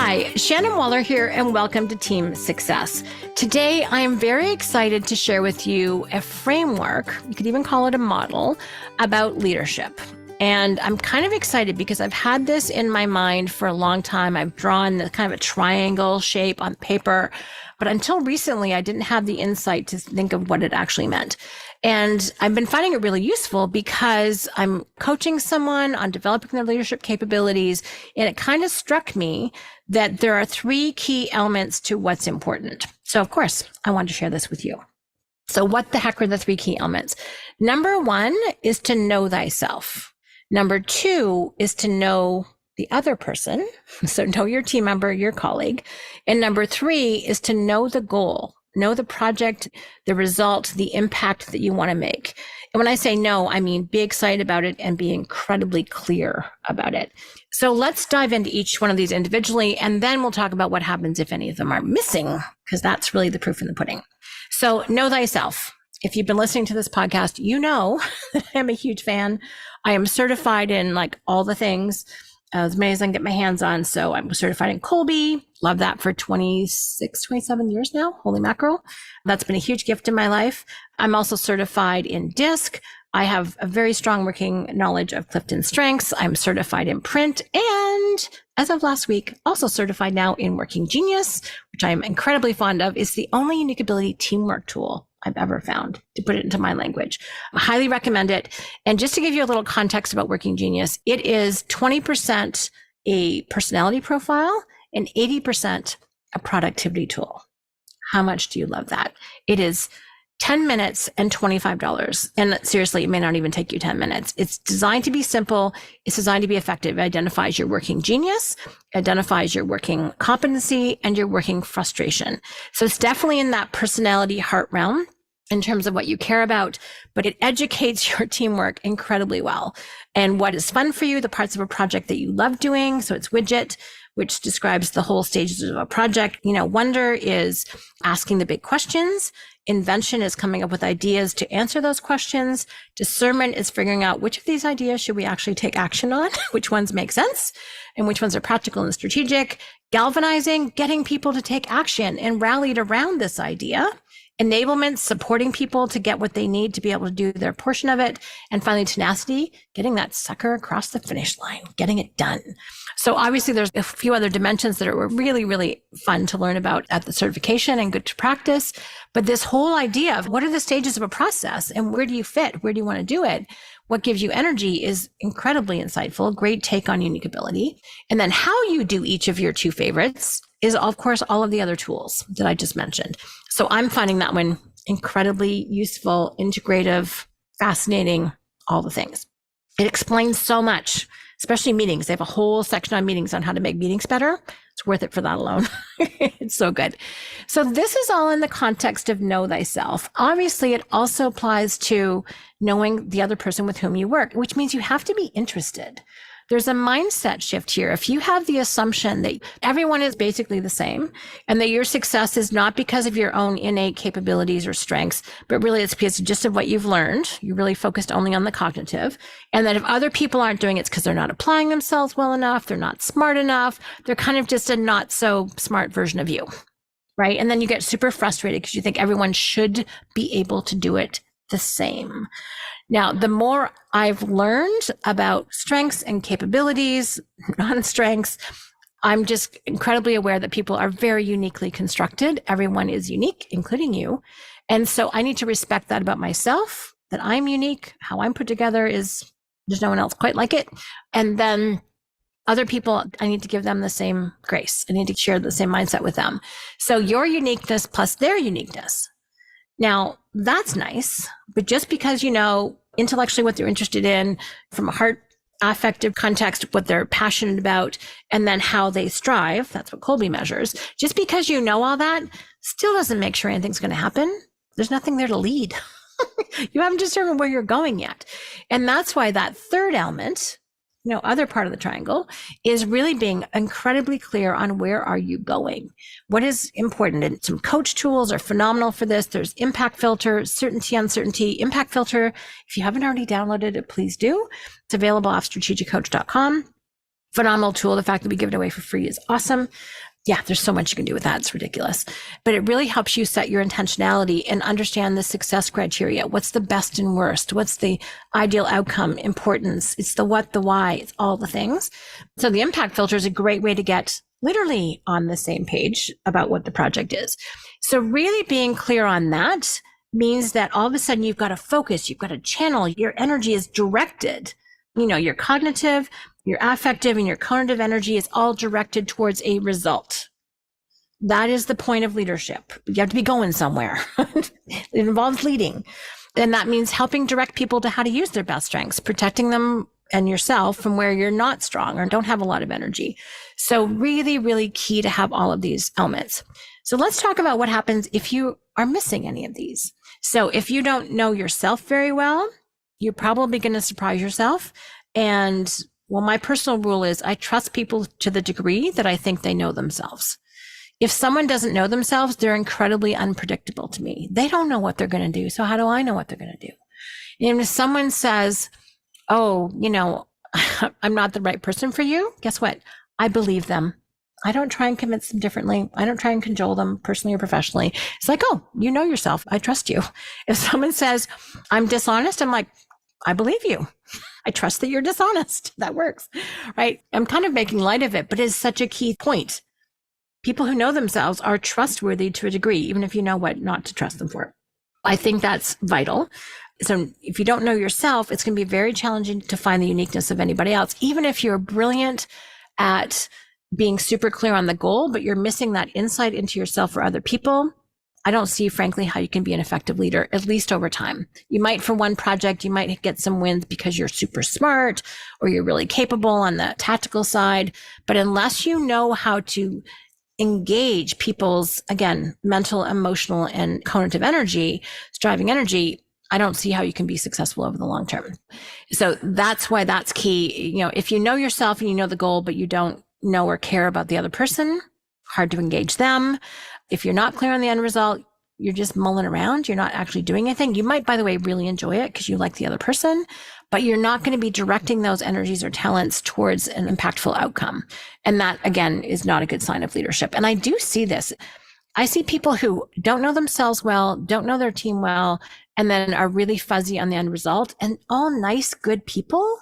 Hi, Shannon Waller here, and welcome to Team Success. Today, I am very excited to share with you a framework, you could even call it a model, about leadership. And I'm kind of excited because I've had this in my mind for a long time. I've drawn the kind of a triangle shape on paper, but until recently, I didn't have the insight to think of what it actually meant. And I've been finding it really useful because I'm coaching someone on developing their leadership capabilities. And it kind of struck me that there are three key elements to what's important. So of course, I want to share this with you. So what the heck are the three key elements? Number one is to know thyself. Number two is to know the other person. So know your team member, your colleague. And number three is to know the goal, know the project, the result, the impact that you want to make. And when I say know, I mean be excited about it and be incredibly clear about it. So let's dive into each one of these individually, and then we'll talk about what happens if any of them are missing, because that's really the proof in the pudding. So know thyself. If you've been listening to this podcast, you know that I'm a huge fan. I am certified in like all the things, as many as I can get my hands on. So I'm certified in Colby. Love that for 26, 27 years now. Holy mackerel. That's been a huge gift in my life. I'm also certified in DISC. I have a very strong working knowledge of Clifton Strengths. I'm certified in print, and as of last week, also certified now in Working Genius, which I am incredibly fond of. It's the only unique ability teamwork tool I've ever found, to put it into my language. I highly recommend it. And just to give you a little context about Working Genius, it is 20% a personality profile and 80% a productivity tool. How much do you love that? It is 10 minutes and $25. And seriously, it may not even take you 10 minutes. It's designed to be simple. It's designed to be effective. It identifies your working genius, identifies your working competency, and your working frustration. So it's definitely in that personality heart realm in terms of what you care about, but it educates your teamwork incredibly well. And what is fun for you, the parts of a project that you love doing. So it's widget, which describes the whole stages of a project. Wonder is asking the big questions. Invention is coming up with ideas to answer those questions. Discernment is figuring out which of these ideas should we actually take action on, which ones make sense, and which ones are practical and strategic. Galvanizing, getting people to take action and rallied around this idea. Enablement, supporting people to get what they need to be able to do their portion of it. And finally, tenacity, getting that sucker across the finish line, getting it done. So obviously there's a few other dimensions that are really, really fun to learn about at the certification and good to practice. But this whole idea of what are the stages of a process and where do you fit? Where do you want to do it? What gives you energy is incredibly insightful. Great take on unique ability. And then how you do each of your two favorites is, of course, all of the other tools that I just mentioned. So I'm finding that one incredibly useful, integrative, fascinating, all the things. It explains so much, especially meetings. They have a whole section on meetings on how to make meetings better. It's worth it for that alone. It's so good. So this is all in the context of know thyself. Obviously, it also applies to knowing the other person with whom you work, which means you have to be interested. There's a mindset shift here. If you have the assumption that everyone is basically the same and that your success is not because of your own innate capabilities or strengths, but really it's because just of what you've learned, you're really focused only on the cognitive, and that if other people aren't doing it, it's because they're not applying themselves well enough, they're not smart enough, they're kind of just a not so smart version of you, right? And then you get super frustrated because you think everyone should be able to do it the same. Now, the more I've learned about strengths and capabilities, non-strengths, I'm just incredibly aware that people are very uniquely constructed. Everyone is unique, including you. And so I need to respect that about myself, that I'm unique. How I'm put together is there's no one else quite like it. And then other people, I need to give them the same grace. I need to share the same mindset with them. So your uniqueness plus their uniqueness. Now, that's nice, but just because you know intellectually what they're interested in, from a heart affective context, what they're passionate about, and then how they strive, that's what Colby measures. Just because you know all that still doesn't make sure anything's going to happen. There's nothing there to lead. You haven't determined where you're going yet. And that's why that third element, other part of the triangle, is really being incredibly clear on where are you going? What is important? And some coach tools are phenomenal for this. There's impact filter, certainty, uncertainty. Impact filter, if you haven't already downloaded it, please do. It's available off strategiccoach.com. Phenomenal tool. The fact that we give it away for free is awesome. Yeah, there's so much you can do with that. It's ridiculous. But it really helps you set your intentionality and understand the success criteria. What's the best and worst? What's the ideal outcome, importance? It's the what, the why, it's all the things. So the impact filter is a great way to get literally on the same page about what the project is. So really being clear on that means that all of a sudden you've got a focus, you've got a channel, your energy is directed. Your cognitive, your affective, and your cognitive energy is all directed towards a result. That is the point of leadership. You have to be going somewhere. It involves leading. And that means helping direct people to how to use their best strengths, protecting them and yourself from where you're not strong or don't have a lot of energy. So really, really key to have all of these elements. So let's talk about what happens if you are missing any of these. So if you don't know yourself very well, you're probably going to surprise yourself. And well, my personal rule is I trust people to the degree that I think they know themselves. If someone doesn't know themselves, they're incredibly unpredictable to me. They don't know what they're going to do. So how do I know what they're going to do? And if someone says, oh, I'm not the right person for you, guess what? I believe them. I don't try and convince them differently. I don't try and cajole them personally or professionally. It's like, oh, you know yourself. I trust you. If someone says I'm dishonest, I'm like, I believe you. I trust that you're dishonest. That works, right? I'm kind of making light of it, but it's such a key point. People who know themselves are trustworthy to a degree, even if you know what not to trust them for. I think that's vital. So if you don't know yourself, it's going to be very challenging to find the uniqueness of anybody else, even if you're brilliant at being super clear on the goal, but you're missing that insight into yourself or other people. I don't see, frankly, how you can be an effective leader, at least over time. You might, for one project, you might get some wins because you're super smart or you're really capable on the tactical side. But unless you know how to engage people's, again, mental, emotional, and cognitive energy, striving energy, I don't see how you can be successful over the long term. So that's why that's key. If you know yourself and you know the goal, but you don't know or care about the other person, hard to engage them. If you're not clear on the end result, you're just mulling around. You're not actually doing anything. You might, by the way, really enjoy it because you like the other person, but you're not going to be directing those energies or talents towards an impactful outcome. And that, again, is not a good sign of leadership. And I do see this. I see people who don't know themselves well, don't know their team well, and then are really fuzzy on the end result, and all nice, good people,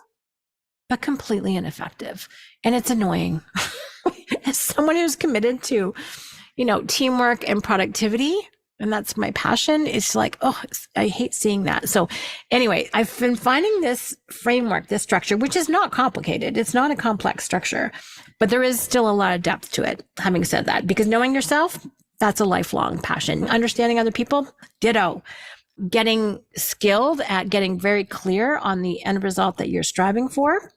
but completely ineffective. And it's annoying. As someone who's committed to, teamwork and productivity, and that's my passion, it's like, oh, I hate seeing that. So anyway, I've been finding this framework, this structure, which is not complicated. It's not a complex structure, but there is still a lot of depth to it. Having said that, because knowing yourself, that's a lifelong passion. Understanding other people, ditto. Getting skilled at getting very clear on the end result that you're striving for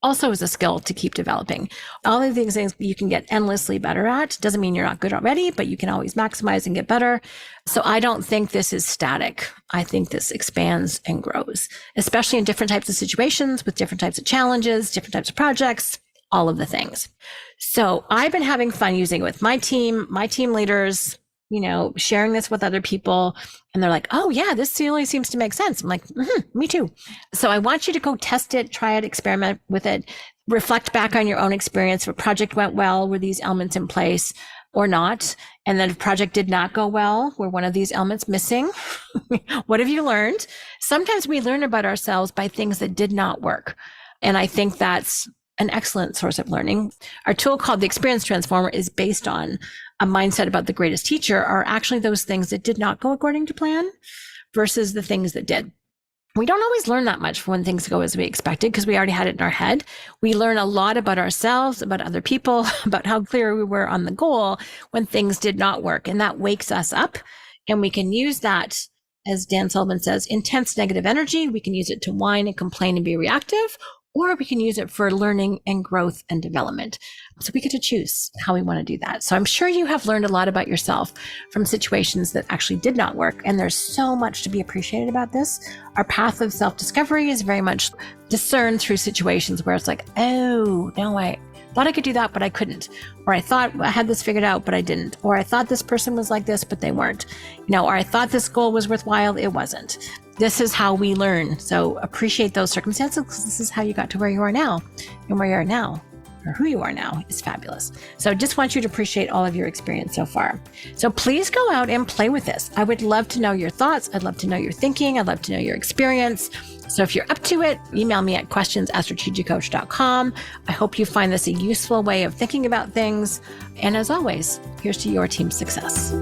also is a skill to keep developing. All of these things you can get endlessly better at. Doesn't mean you're not good already, but you can always maximize and get better. So I don't think this is static. I think this expands and grows, especially in different types of situations with different types of challenges, different types of projects, all of the things. So I've been having fun using it with my team leaders, sharing this with other people. And they're like, oh yeah, this really seems to make sense. I'm like, me too. So I want you to go test it, try it, experiment with it, reflect back on your own experience. If a project went well, were these elements in place or not? And then if a project did not go well, were one of these elements missing? What have you learned? Sometimes we learn about ourselves by things that did not work. And I think that's an excellent source of learning. Our tool called the Experience Transformer is based on a mindset about the greatest teacher are actually those things that did not go according to plan versus the things that did. We don't always learn that much when things go as we expected because we already had it in our head. We learn a lot about ourselves, about other people, about how clear we were on the goal when things did not work. And that wakes us up, and we can use that, as Dan Sullivan says, intense negative energy. We can use it to whine and complain and be reactive, or we can use it for learning and growth and development. So we get to choose how we want to do that. So I'm sure you have learned a lot about yourself from situations that actually did not work. And there's so much to be appreciated about this. Our path of self-discovery is very much discerned through situations where it's like, oh, no, I thought I could do that, but I couldn't. Or I thought I had this figured out, but I didn't. Or I thought this person was like this, but they weren't. Or I thought this goal was worthwhile. It wasn't. This is how we learn. So appreciate those circumstances because this is how you got to where you are now and where you are now. or who you are now is fabulous. So just want you to appreciate all of your experience so far. So please go out and play with this. I would love to know your thoughts. I'd love to know your thinking. I'd love to know your experience. So if you're up to it, email me at questions@strategiccoach.com. I hope you find this a useful way of thinking about things. And as always, here's to your team's success.